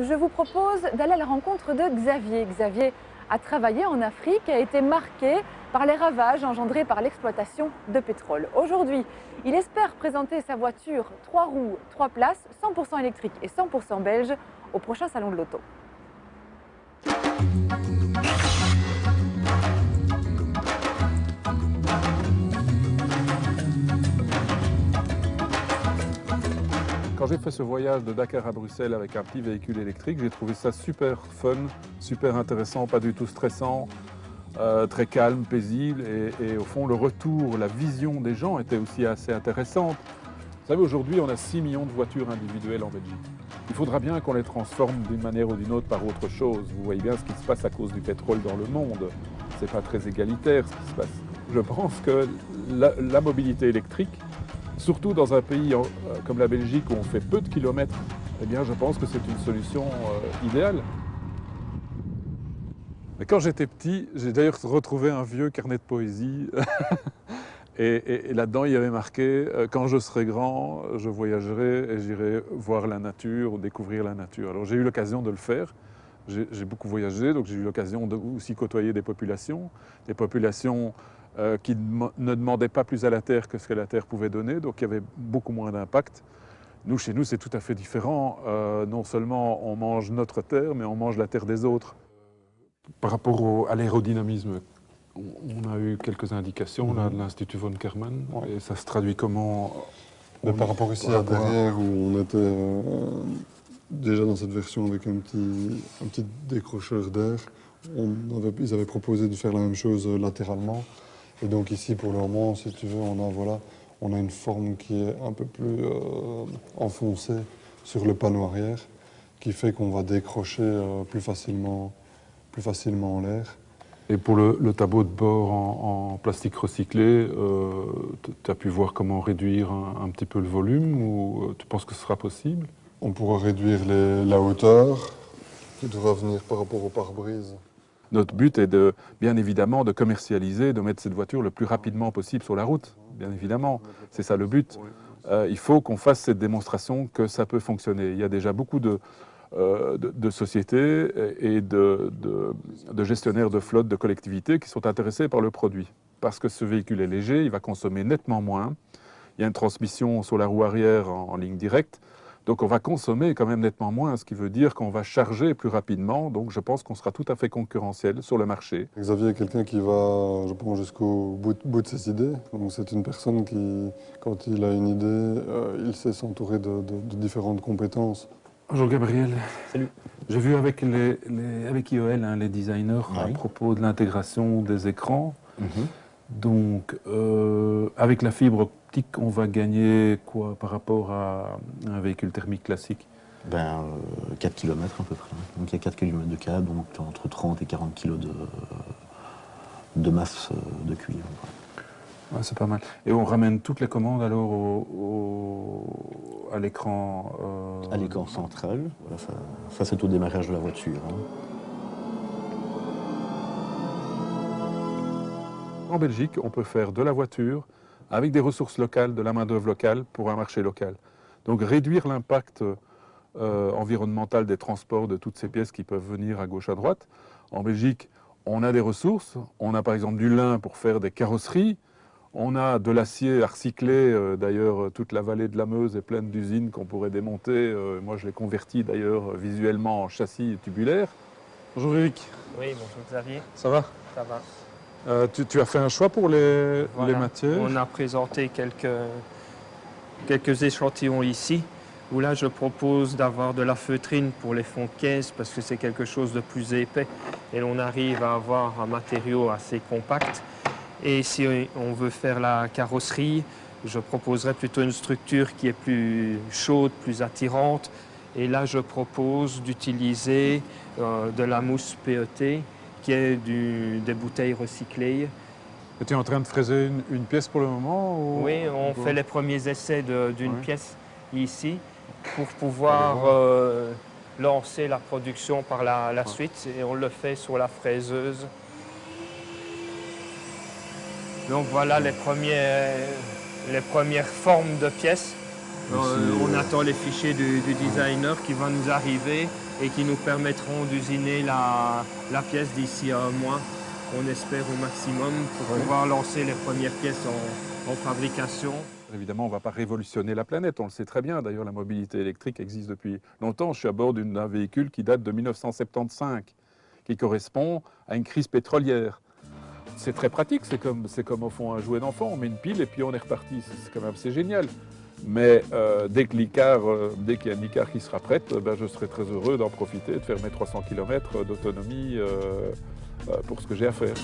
Je vous propose d'aller à la rencontre de Xavier. Xavier a travaillé en Afrique et a été marqué par les ravages engendrés par l'exploitation de pétrole. Aujourd'hui, il espère présenter sa voiture 3 roues, 3 places, 100% électrique et 100% belge au prochain salon de l'auto. Quand j'ai fait ce voyage de Dakar à Bruxelles avec un petit véhicule électrique, j'ai trouvé ça super fun, super intéressant, pas du tout stressant, très calme, paisible et au fond le retour, la vision des gens était aussi assez intéressante. Vous savez, aujourd'hui on a 6 millions de voitures individuelles en Belgique. Il faudra bien qu'on les transforme d'une manière ou d'une autre par autre chose. Vous voyez bien ce qui se passe à cause du pétrole dans le monde. C'est pas très égalitaire ce qui se passe. Je pense que la mobilité électrique, surtout dans un pays comme la Belgique où on fait peu de kilomètres, eh bien je pense que c'est une solution idéale. Mais quand j'étais petit, j'ai d'ailleurs retrouvé un vieux carnet de poésie et là-dedans il y avait marqué quand je serai grand, je voyagerai et j'irai voir la nature ou découvrir la nature. Alors j'ai eu l'occasion de le faire. J'ai beaucoup voyagé, donc j'ai eu l'occasion de aussi côtoyer des populations qui ne demandaient pas plus à la Terre que ce que la Terre pouvait donner, donc il y avait beaucoup moins d'impact. Nous, chez nous, c'est tout à fait différent. Non seulement on mange notre terre, mais on mange la terre des autres. Par rapport à l'aérodynamisme, on a eu quelques indications là, de l'Institut von Karman, et ça se traduit comment? Mais par rapport ici à derrière, où on était déjà dans cette version avec un petit décrocheur d'air, ils avaient proposé de faire la même chose latéralement. Et donc ici, pour le moment, si tu veux, on a une forme qui est un peu plus enfoncée sur le panneau arrière, qui fait qu'on va décrocher plus facilement en l'air. Et pour le tableau de bord en plastique recyclé, tu as pu voir comment réduire un petit peu le volume ou tu penses que ce sera possible? On pourra réduire la hauteur, qui devra venir par rapport au pare-brise. Notre but est bien évidemment de commercialiser, de mettre cette voiture le plus rapidement possible sur la route, bien évidemment. C'est ça le but. Il faut qu'on fasse cette démonstration que ça peut fonctionner. Il y a déjà beaucoup de sociétés et de gestionnaires de flottes, de collectivités qui sont intéressés par le produit. Parce que ce véhicule est léger, il va consommer nettement moins. Il y a une transmission sur la roue arrière en ligne directe. Donc on va consommer quand même nettement moins, ce qui veut dire qu'on va charger plus rapidement. Donc je pense qu'on sera tout à fait concurrentiel sur le marché. Xavier est quelqu'un qui va, je pense, jusqu'au bout de ses idées. Donc c'est une personne qui, quand il a une idée, il sait s'entourer de différentes compétences. Bonjour Gabriel. Salut. J'ai vu avec IOL, les designers, à propos de l'intégration des écrans. Donc, avec la fibre optique, on va gagner quoi par rapport à un véhicule thermique classique? 4 km à peu près. Donc il y a 4 km de câble, donc entre 30 et 40 kg de masse de cuivre. Ouais, c'est pas mal. Et on ramène toutes les commandes alors à l'écran à l'écran central. Voilà, ça c'est au démarrage de la voiture. En Belgique, on peut faire de la voiture avec des ressources locales, de la main-d'œuvre locale pour un marché local. Donc réduire l'impact environnemental des transports de toutes ces pièces qui peuvent venir à gauche, à droite. En Belgique, on a des ressources. On a par exemple du lin pour faire des carrosseries. On a de l'acier à recycler. D'ailleurs, toute la vallée de la Meuse est pleine d'usines qu'on pourrait démonter. Moi, je l'ai converti d'ailleurs visuellement en châssis tubulaire. Bonjour Eric. Oui, bonjour Xavier. Ça va? Ça va. Tu as fait un choix pour les matières? On a présenté quelques échantillons ici, où là je propose d'avoir de la feutrine pour les fonds de caisse parce que c'est quelque chose de plus épais et l'on arrive à avoir un matériau assez compact. Et si on veut faire la carrosserie, je proposerais plutôt une structure qui est plus chaude, plus attirante. Et là je propose d'utiliser de la mousse PET qui est des bouteilles recyclées. Et tu es en train de fraiser une pièce pour le moment ou... Oui, on fait les premiers essais d'une pièce ici pour pouvoir lancer la production par la suite et on le fait sur la fraiseuse. Donc voilà les premières formes de pièces On attend les fichiers du designer qui va nous arriver et qui nous permettront d'usiner la pièce d'ici à un mois, on espère au maximum, pour pouvoir lancer les premières pièces en fabrication. Évidemment, on ne va pas révolutionner la planète, on le sait très bien. D'ailleurs, la mobilité électrique existe depuis longtemps. Je suis à bord d'un véhicule qui date de 1975, qui correspond à une crise pétrolière. C'est très pratique, c'est comme au fond un jouet d'enfant, on met une pile et puis on est reparti. C'est quand même assez génial. Mais dès qu'il y a une Icar qui sera prête, je serai très heureux d'en profiter, de faire mes 300 km d'autonomie pour ce que j'ai à faire.